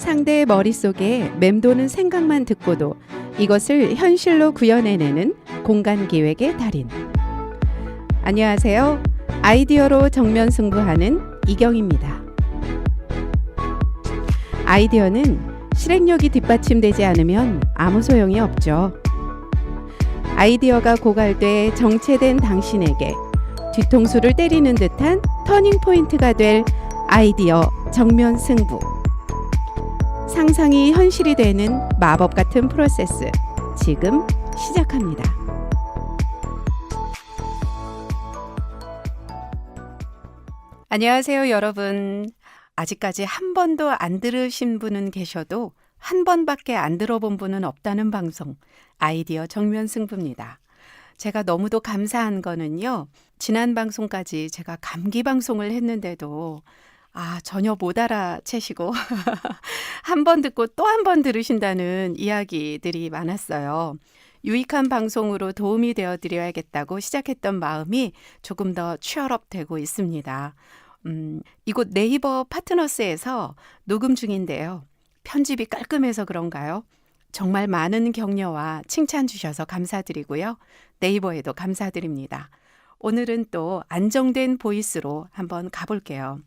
상대의 머릿속에 맴도는 생각만 듣고도 이것을 현실로 구현해내는 공간기획의 달인. 안녕하세요. 아이디어로 정면 승부하는 이경입니다. 아이디어는 실행력이 뒷받침되지 않으면 아무 소용이 없죠. 아이디어가 고갈돼 정체된 당신에게 뒤통수를 때리는 듯한 터닝포인트가 될 아이디어 정면 승부. 상상이 현실이 되는 마법 같은 프로세스 지금 시작합니다. 안녕하세요, 여러분. 아직까지 한 번도 안 들으신 분은 계셔도 한 번밖에 안 들어본 분은 없다는 방송 아이디어 정면 승부입니다. 제가 너무도 감사한 거는요. 지난 방송까지 제가 감기 방송을 했는데도 전혀 못 알아채시고 한 번 듣고 또 한 번 들으신다는 이야기들이 많았어요. 유익한 방송으로 도움이 되어 드려야겠다고 시작했던 마음이 조금 더 취업되고 있습니다. 이곳 네이버 파트너스에서 녹음 중인데요. 편집이 깔끔해서 그런가요? 정말 많은 격려와 칭찬 주셔서 감사드리고요. 네이버에도 감사드립니다. 오늘은 또 안정된 보이스로 한번 가볼게요.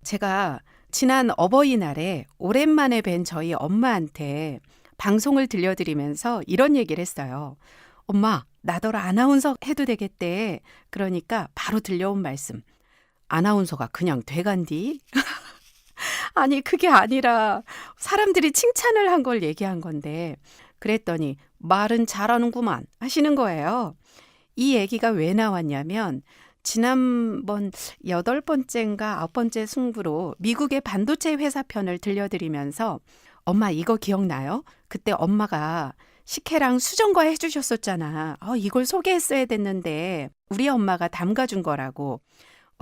제가 지난 어버이날에 오랜만에 뵌 저희 엄마한테 방송을 들려드리면서 이런 얘기를 했어요. 엄마, 나더러 아나운서 해도 되겠대. 그러니까 바로 들려온 말씀. 아나운서가 그냥 돼간디? 아니, 그게 아니라 사람들이 칭찬을 한 걸 얘기한 건데 그랬더니 말은 잘하는구만 하시는 거예요. 이 얘기가 왜 나왔냐면 지난번 8번째인가 9번째 승부로 미국의 반도체 회사 편을 들려드리면서 엄마 이거 기억나요? 그때 엄마가 식혜랑 수정과 해주셨었잖아. 이걸 소개했어야 됐는데 우리 엄마가 담가준 거라고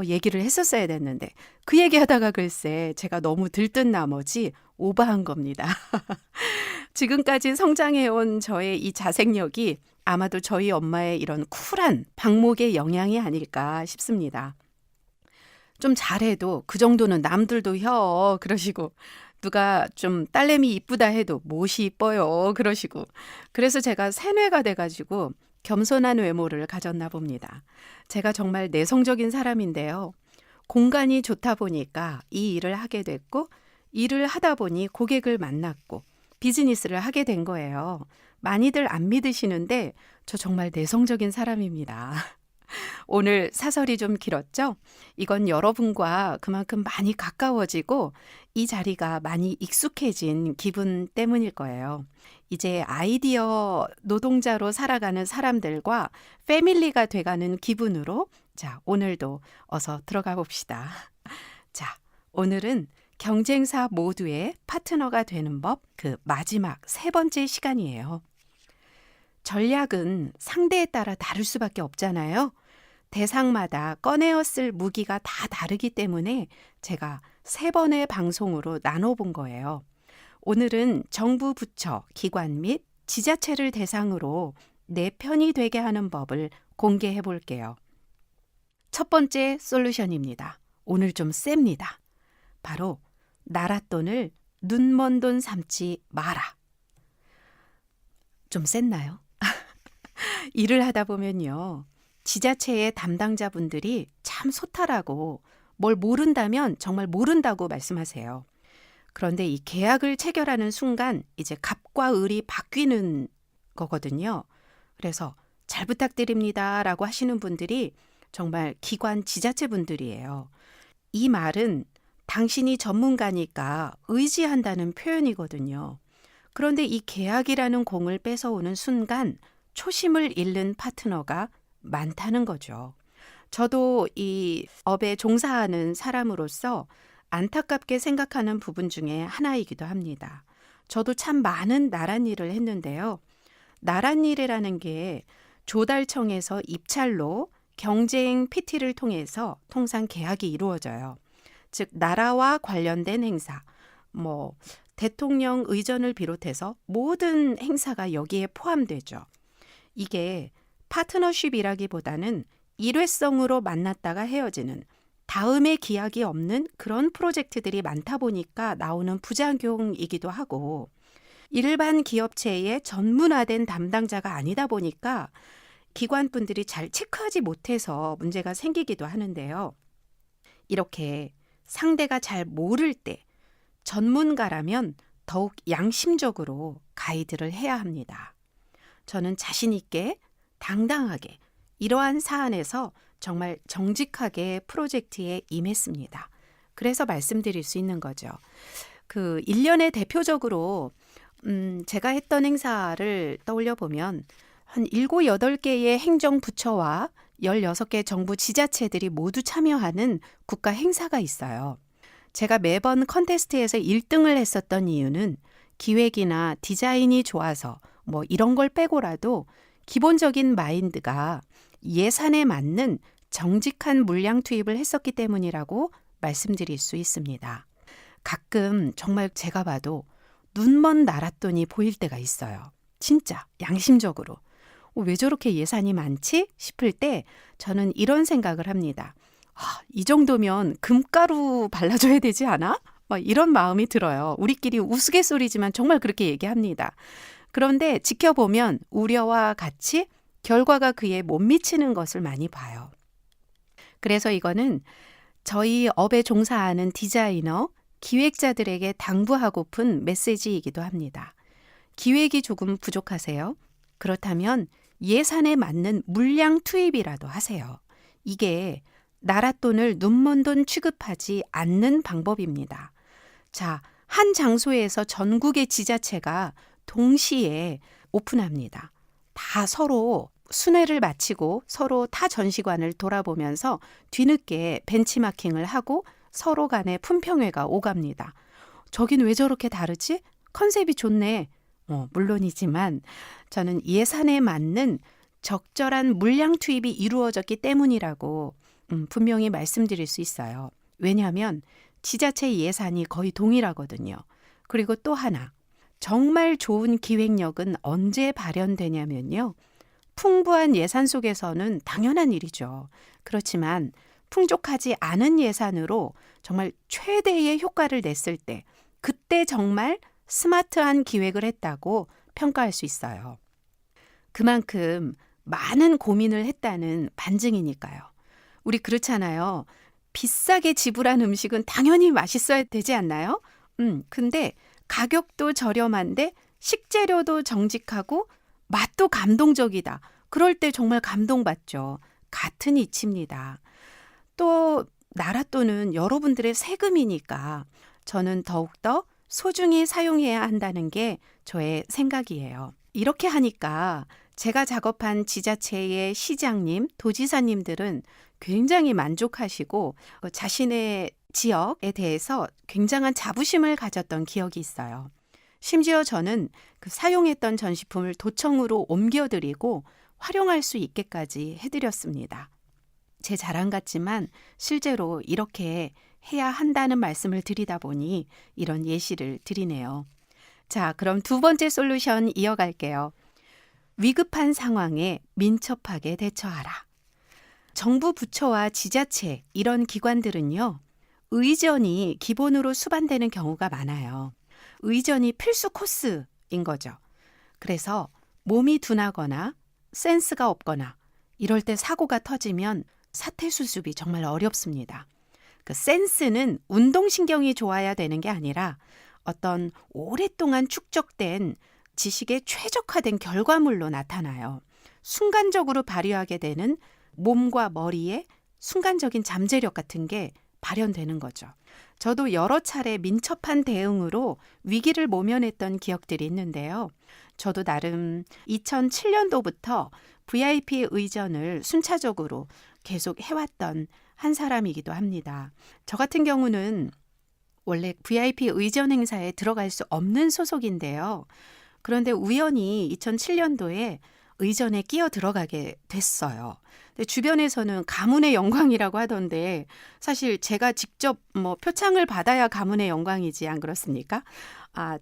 얘기를 했었어야 됐는데 그 얘기하다가 글쎄 제가 너무 들뜬 나머지 오버한 겁니다. 지금까지 성장해온 저의 이 자생력이 아마도 저희 엄마의 이런 쿨한 방목의 영향이 아닐까 싶습니다. 좀 잘해도 그 정도는 남들도 그러시고 누가 좀 딸내미 이쁘다 해도 못이 이뻐요 그러시고 그래서 제가 세뇌가 돼가지고 겸손한 외모를 가졌나 봅니다. 제가 정말 내성적인 사람인데요. 공간이 좋다 보니까 이 일을 하게 됐고 일을 하다 보니 고객을 만났고 비즈니스를 하게 된 거예요. 많이들 안 믿으시는데 저 정말 내성적인 사람입니다. 오늘 사설이 좀 길었죠? 이건 여러분과 그만큼 많이 가까워지고 이 자리가 많이 익숙해진 기분 때문일 거예요. 이제 아이디어 노동자로 살아가는 사람들과 패밀리가 돼가는 기분으로 오늘도 어서 들어가 봅시다. 오늘은 경쟁사 모두의 파트너가 되는 법 그 마지막 3번째 시간이에요. 전략은 상대에 따라 다를 수밖에 없잖아요. 대상마다 꺼내어 쓸 무기가 다 다르기 때문에 제가 3번의 방송으로 나눠본 거예요. 오늘은 정부 부처, 기관 및 지자체를 대상으로 내 편이 되게 하는 법을 공개해 볼게요. 첫 번째 솔루션입니다. 오늘 좀 셉니다. 바로 나랏돈을 눈먼 돈 삼지 마라. 좀 셌나요? 일을 하다 보면요. 지자체의 담당자분들이 참 소탈하고 뭘 모른다면 정말 모른다고 말씀하세요. 그런데 이 계약을 체결하는 순간 이제 갑과 을이 바뀌는 거거든요. 그래서 잘 부탁드립니다 라고 하시는 분들이 정말 기관 지자체 분들이에요. 이 말은 당신이 전문가니까 의지한다는 표현이거든요. 그런데 이 계약이라는 공을 뺏어오는 순간 초심을 잃는 파트너가 많다는 거죠. 저도 이 업에 종사하는 사람으로서 안타깝게 생각하는 부분 중에 하나이기도 합니다. 저도 참 많은 나란 일을 했는데요. 나란 일이라는 게 조달청에서 입찰로 경쟁 PT를 통해서 통상 계약이 이루어져요. 즉 나라와 관련된 행사, 대통령 의전을 비롯해서 모든 행사가 여기에 포함되죠. 이게 파트너십이라기보다는 일회성으로 만났다가 헤어지는 다음에 기약이 없는 그런 프로젝트들이 많다 보니까 나오는 부작용이기도 하고 일반 기업체의 전문화된 담당자가 아니다 보니까 기관분들이 잘 체크하지 못해서 문제가 생기기도 하는데요. 이렇게 상대가 잘 모를 때 전문가라면 더욱 양심적으로 가이드를 해야 합니다. 저는 자신 있게 당당하게 이러한 사안에서 정말 정직하게 프로젝트에 임했습니다. 그래서 말씀드릴 수 있는 거죠. 그 1년에 대표적으로 제가 했던 행사를 떠올려 보면 한 7, 8개의 행정부처와 16개 정부 지자체들이 모두 참여하는 국가 행사가 있어요. 제가 매번 컨테스트에서 1등을 했었던 이유는 기획이나 디자인이 좋아서 뭐 이런 걸 빼고라도 기본적인 마인드가 예산에 맞는 정직한 물량 투입을 했었기 때문이라고 말씀드릴 수 있습니다. 가끔 정말 제가 봐도 눈먼 나랏돈이 보일 때가 있어요. 진짜 양심적으로. 왜 저렇게 예산이 많지? 싶을 때 저는 이런 생각을 합니다. 이 정도면 금가루 발라줘야 되지 않아? 이런 마음이 들어요. 우리끼리 우스갯소리지만 정말 그렇게 얘기합니다. 그런데 지켜보면 우려와 같이 결과가 그에 못 미치는 것을 많이 봐요. 그래서 이거는 저희 업에 종사하는 디자이너, 기획자들에게 당부하고픈 메시지이기도 합니다. 기획이 조금 부족하세요? 그렇다면 예산에 맞는 물량 투입이라도 하세요. 이게 나랏돈을 눈먼 돈 취급하지 않는 방법입니다. 자, 한 장소에서 전국의 지자체가 동시에 오픈합니다. 다 서로 순회를 마치고 서로 타 전시관을 돌아보면서 뒤늦게 벤치마킹을 하고 서로 간의 품평회가 오갑니다. 저긴 왜 저렇게 다르지? 컨셉이 좋네. 물론이지만 저는 예산에 맞는 적절한 물량 투입이 이루어졌기 때문이라고 분명히 말씀드릴 수 있어요. 왜냐하면 지자체 예산이 거의 동일하거든요. 그리고 또 하나, 정말 좋은 기획력은 언제 발현되냐면요. 풍부한 예산 속에서는 당연한 일이죠. 그렇지만 풍족하지 않은 예산으로 정말 최대의 효과를 냈을 때 그때 정말 스마트한 기획을 했다고 평가할 수 있어요. 그만큼 많은 고민을 했다는 반증이니까요. 우리 그렇잖아요. 비싸게 지불한 음식은 당연히 맛있어야 되지 않나요? 근데 가격도 저렴한데 식재료도 정직하고 맛도 감동적이다. 그럴 때 정말 감동받죠. 같은 이치입니다. 또 나랏돈은 여러분들의 세금이니까 저는 더욱더 소중히 사용해야 한다는 게 저의 생각이에요. 이렇게 하니까 제가 작업한 지자체의 시장님, 도지사님들은 굉장히 만족하시고 자신의 지역에 대해서 굉장한 자부심을 가졌던 기억이 있어요. 심지어 저는 그 사용했던 전시품을 도청으로 옮겨드리고 활용할 수 있게까지 해드렸습니다. 제 자랑 같지만 실제로 이렇게 해야 한다는 말씀을 드리다 보니 이런 예시를 드리네요. 자, 그럼 두 번째 솔루션 이어갈게요. 위급한 상황에 민첩하게 대처하라. 정부 부처와 지자체 이런 기관들은요. 의전이 기본으로 수반되는 경우가 많아요. 의전이 필수 코스인 거죠. 그래서 몸이 둔하거나 센스가 없거나 이럴 때 사고가 터지면 사태 수습이 정말 어렵습니다. 그 센스는 운동신경이 좋아야 되는 게 아니라 어떤 오랫동안 축적된 지식에 최적화된 결과물로 나타나요. 순간적으로 발휘하게 되는 몸과 머리의 순간적인 잠재력 같은 게 발현되는 거죠. 저도 여러 차례 민첩한 대응으로 위기를 모면했던 기억들이 있는데요. 저도 나름 2007년도부터 VIP 의전을 순차적으로 계속 해왔던 한 사람이기도 합니다. 저 같은 경우는 원래 VIP 의전 행사에 들어갈 수 없는 소속인데요. 그런데 우연히 2007년도에 의전에 끼어 들어가게 됐어요. 근데 주변에서는 가문의 영광이라고 하던데 사실 제가 직접 표창을 받아야 가문의 영광이지 안 그렇습니까?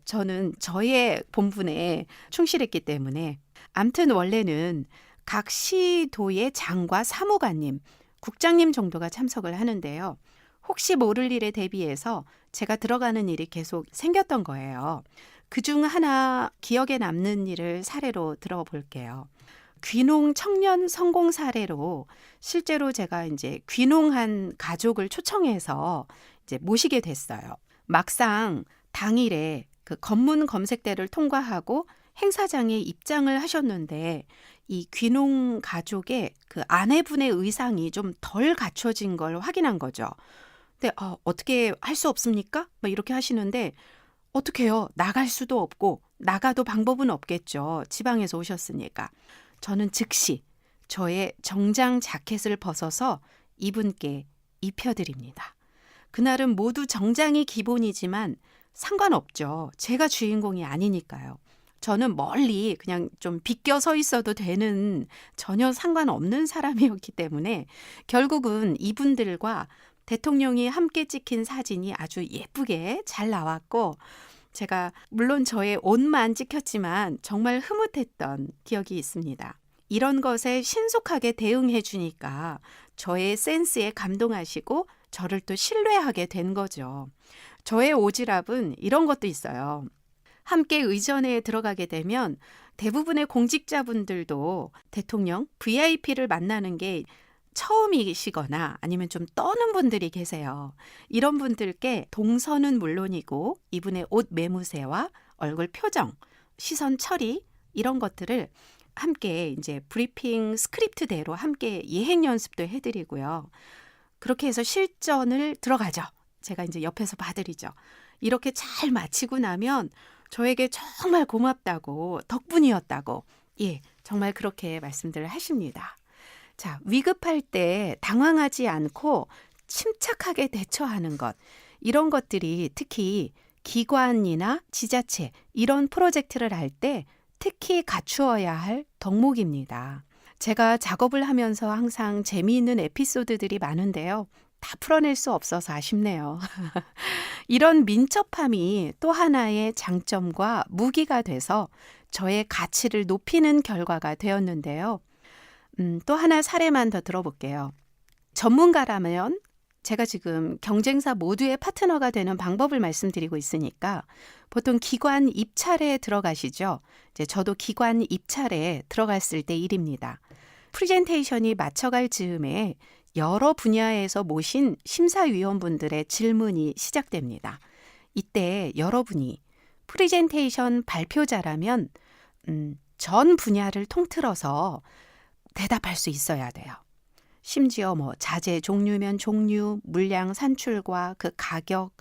저는 저의 본분에 충실했기 때문에 암튼 원래는 각 시도의 장과 사무관님 국장님 정도가 참석을 하는데요. 혹시 모를 일에 대비해서 제가 들어가는 일이 계속 생겼던 거예요. 그중 하나 기억에 남는 일을 사례로 들어볼게요. 귀농 청년 성공 사례로 실제로 제가 이제 귀농한 가족을 초청해서 이제 모시게 됐어요. 막상 당일에 그 검문 검색대를 통과하고 행사장에 입장을 하셨는데 이 귀농 가족의 그 아내분의 의상이 좀 덜 갖춰진 걸 확인한 거죠. 근데 어떻게 할 수 없습니까? 뭐 이렇게 하시는데 어떡해요? 나갈 수도 없고 나가도 방법은 없겠죠. 지방에서 오셨으니까. 저는 즉시 저의 정장 자켓을 벗어서 이분께 입혀드립니다. 그날은 모두 정장이 기본이지만 상관없죠. 제가 주인공이 아니니까요. 저는 멀리 그냥 좀 비껴 서 있어도 되는 전혀 상관없는 사람이었기 때문에 결국은 이분들과 대통령이 함께 찍힌 사진이 아주 예쁘게 잘 나왔고 제가 물론 저의 옷만 찍혔지만 정말 흐뭇했던 기억이 있습니다. 이런 것에 신속하게 대응해 주니까 저의 센스에 감동하시고 저를 또 신뢰하게 된 거죠. 저의 오지랖은 이런 것도 있어요. 함께 의전에 들어가게 되면 대부분의 공직자분들도 대통령, VIP를 만나는 게 처음이시거나 아니면 좀 떠는 분들이 계세요. 이런 분들께 동선은 물론이고 이분의 옷 매무새와 얼굴 표정, 시선 처리 이런 것들을 함께 이제 브리핑 스크립트대로 함께 예행 연습도 해드리고요. 그렇게 해서 실전을 들어가죠. 제가 이제 옆에서 봐드리죠. 이렇게 잘 마치고 나면 저에게 정말 고맙다고 덕분이었다고 정말 그렇게 말씀들을 하십니다. 자, 위급할 때 당황하지 않고 침착하게 대처하는 것 이런 것들이 특히 기관이나 지자체 이런 프로젝트를 할 때 특히 갖추어야 할 덕목입니다. 제가 작업을 하면서 항상 재미있는 에피소드들이 많은데요. 다 풀어낼 수 없어서 아쉽네요. 이런 민첩함이 또 하나의 장점과 무기가 돼서 저의 가치를 높이는 결과가 되었는데요. 또 하나 사례만 더 들어볼게요. 전문가라면 제가 지금 경쟁사 모두의 파트너가 되는 방법을 말씀드리고 있으니까 보통 기관 입찰에 들어가시죠. 이제 저도 기관 입찰에 들어갔을 때 일입니다. 프레젠테이션이 맞춰갈 즈음에 여러 분야에서 모신 심사위원분들의 질문이 시작됩니다. 이때 여러분이 프레젠테이션 발표자라면 전 분야를 통틀어서 대답할 수 있어야 돼요. 심지어 자재 종류면 종류, 물량 산출과 그 가격,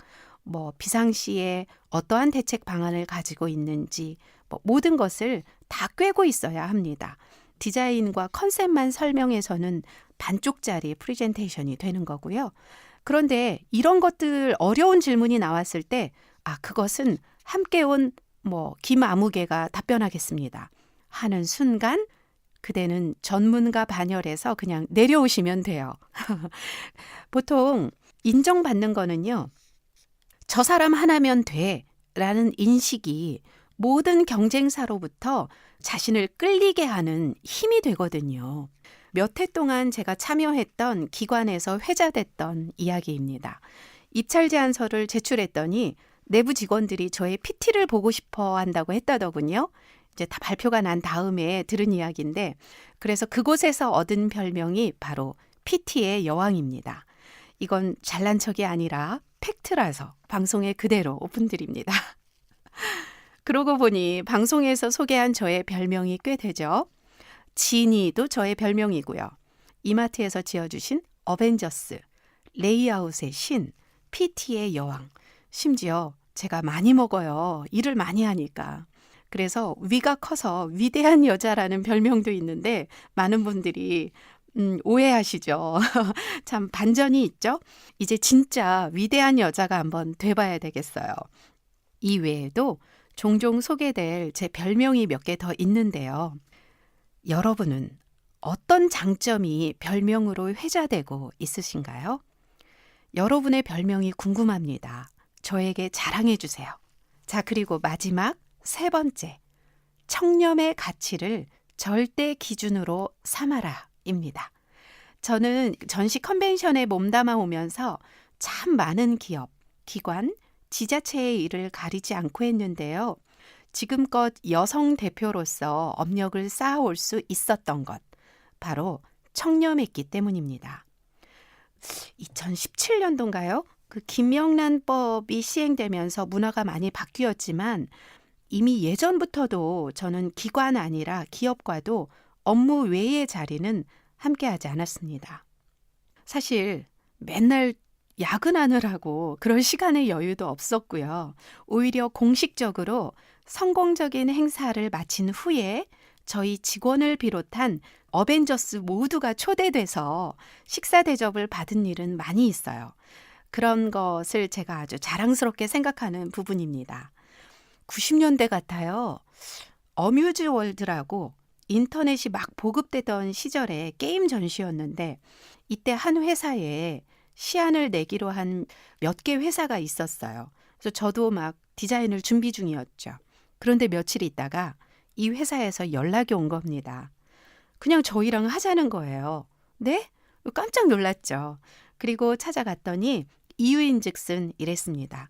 비상시에 어떠한 대책 방안을 가지고 있는지 모든 것을 다 꿰고 있어야 합니다. 디자인과 컨셉만 설명해서는 반쪽짜리 프레젠테이션이 되는 거고요. 그런데 이런 것들 어려운 질문이 나왔을 때 그것은 함께 온 김아무개가 답변하겠습니다. 하는 순간 그대는 전문가 반열에서 그냥 내려오시면 돼요. 보통 인정받는 거는요. 저 사람 하나면 돼 라는 인식이 모든 경쟁사로부터 자신을 끌리게 하는 힘이 되거든요. 몇 해 동안 제가 참여했던 기관에서 회자됐던 이야기입니다. 입찰 제안서를 제출했더니 내부 직원들이 저의 PT를 보고 싶어 한다고 했다더군요. 이제 다 발표가 난 다음에 들은 이야기인데 그래서 그곳에서 얻은 별명이 바로 PT의 여왕입니다. 이건 잘난 척이 아니라 팩트라서 방송에 그대로 오픈드립니다. 그러고 보니 방송에서 소개한 저의 별명이 꽤 되죠. 지니도 저의 별명이고요. 이마트에서 지어주신 어벤져스, 레이아웃의 신, PT의 여왕. 심지어 제가 많이 먹어요. 일을 많이 하니까. 그래서 위가 커서 위대한 여자라는 별명도 있는데 많은 분들이 오해하시죠. 참 반전이 있죠. 이제 진짜 위대한 여자가 한번 돼봐야 되겠어요. 이 외에도 종종 소개될 제 별명이 몇 개 더 있는데요. 여러분은 어떤 장점이 별명으로 회자되고 있으신가요? 여러분의 별명이 궁금합니다. 저에게 자랑해 주세요. 자, 그리고 마지막 세 번째, 청렴의 가치를 절대 기준으로 삼아라입니다. 저는 전시 컨벤션에 몸담아 오면서 참 많은 기업, 기관, 지자체의 일을 가리지 않고 했는데요. 지금껏 여성 대표로서 업력을 쌓아올 수 있었던 것, 바로 청렴했기 때문입니다. 2017년도인가요? 그 김영란법이 시행되면서 문화가 많이 바뀌었지만 이미 예전부터도 저는 기관 아니라 기업과도 업무 외의 자리는 함께하지 않았습니다. 사실 맨날 야근하느라고 그럴 시간의 여유도 없었고요. 오히려 공식적으로 성공적인 행사를 마친 후에 저희 직원을 비롯한 어벤져스 모두가 초대돼서 식사 대접을 받은 일은 많이 있어요. 그런 것을 제가 아주 자랑스럽게 생각하는 부분입니다. 90년대 같아요. 어뮤즈월드라고 인터넷이 막 보급되던 시절에 게임 전시였는데 이때 한 회사에 시안을 내기로 한 몇 개 회사가 있었어요. 그래서 저도 막 디자인을 준비 중이었죠. 그런데 며칠 있다가 이 회사에서 연락이 온 겁니다. 그냥 저희랑 하자는 거예요. 네? 깜짝 놀랐죠. 그리고 찾아갔더니 이유인즉슨 이랬습니다.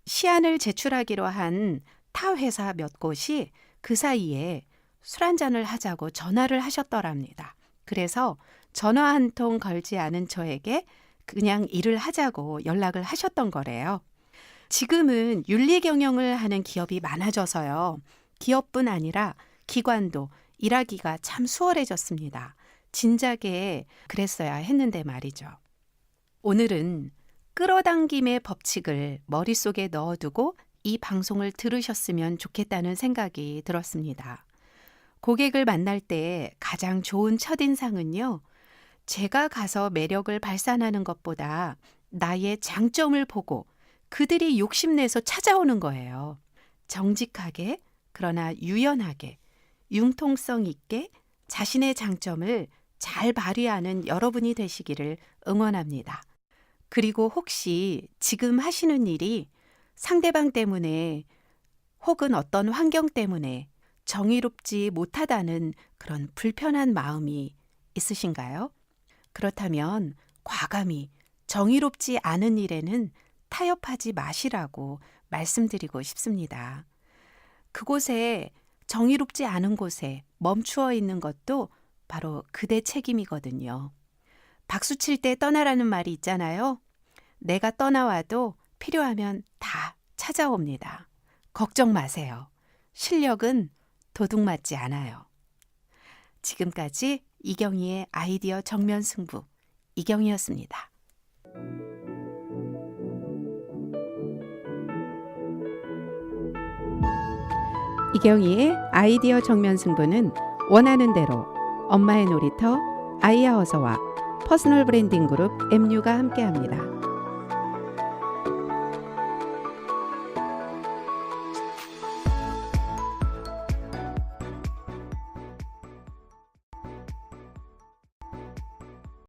시안을 제출하기로 한 타 회사 몇 곳이 그 사이에 술 한잔을 하자고 전화를 하셨더랍니다. 그래서 전화 한 통 걸지 않은 저에게 그냥 일을 하자고 연락을 하셨던 거래요. 지금은 윤리 경영을 하는 기업이 많아져서요. 기업뿐 아니라 기관도 일하기가 참 수월해졌습니다. 진작에 그랬어야 했는데 말이죠. 오늘은 끌어당김의 법칙을 머릿속에 넣어두고 이 방송을 들으셨으면 좋겠다는 생각이 들었습니다. 고객을 만날 때 가장 좋은 첫인상은요. 제가 가서 매력을 발산하는 것보다 나의 장점을 보고 그들이 욕심내서 찾아오는 거예요. 정직하게 그러나 유연하게 융통성 있게 자신의 장점을 잘 발휘하는 여러분이 되시기를 응원합니다. 그리고 혹시 지금 하시는 일이 상대방 때문에 혹은 어떤 환경 때문에 정의롭지 못하다는 그런 불편한 마음이 있으신가요? 그렇다면 과감히 정의롭지 않은 일에는 타협하지 마시라고 말씀드리고 싶습니다. 그곳에 정의롭지 않은 곳에 멈추어 있는 것도 바로 그대 책임이거든요. 박수 칠 때 떠나라는 말이 있잖아요. 내가 떠나와도 필요하면 다 찾아옵니다. 걱정 마세요. 실력은 도둑맞지 않아요. 지금까지 이경희의 아이디어 정면 승부, 이경희였습니다. 이경희의 아이디어 정면 승부는 원하는 대로 엄마의 놀이터 아이하어서와 퍼스널 브랜딩 그룹 MU가 함께합니다.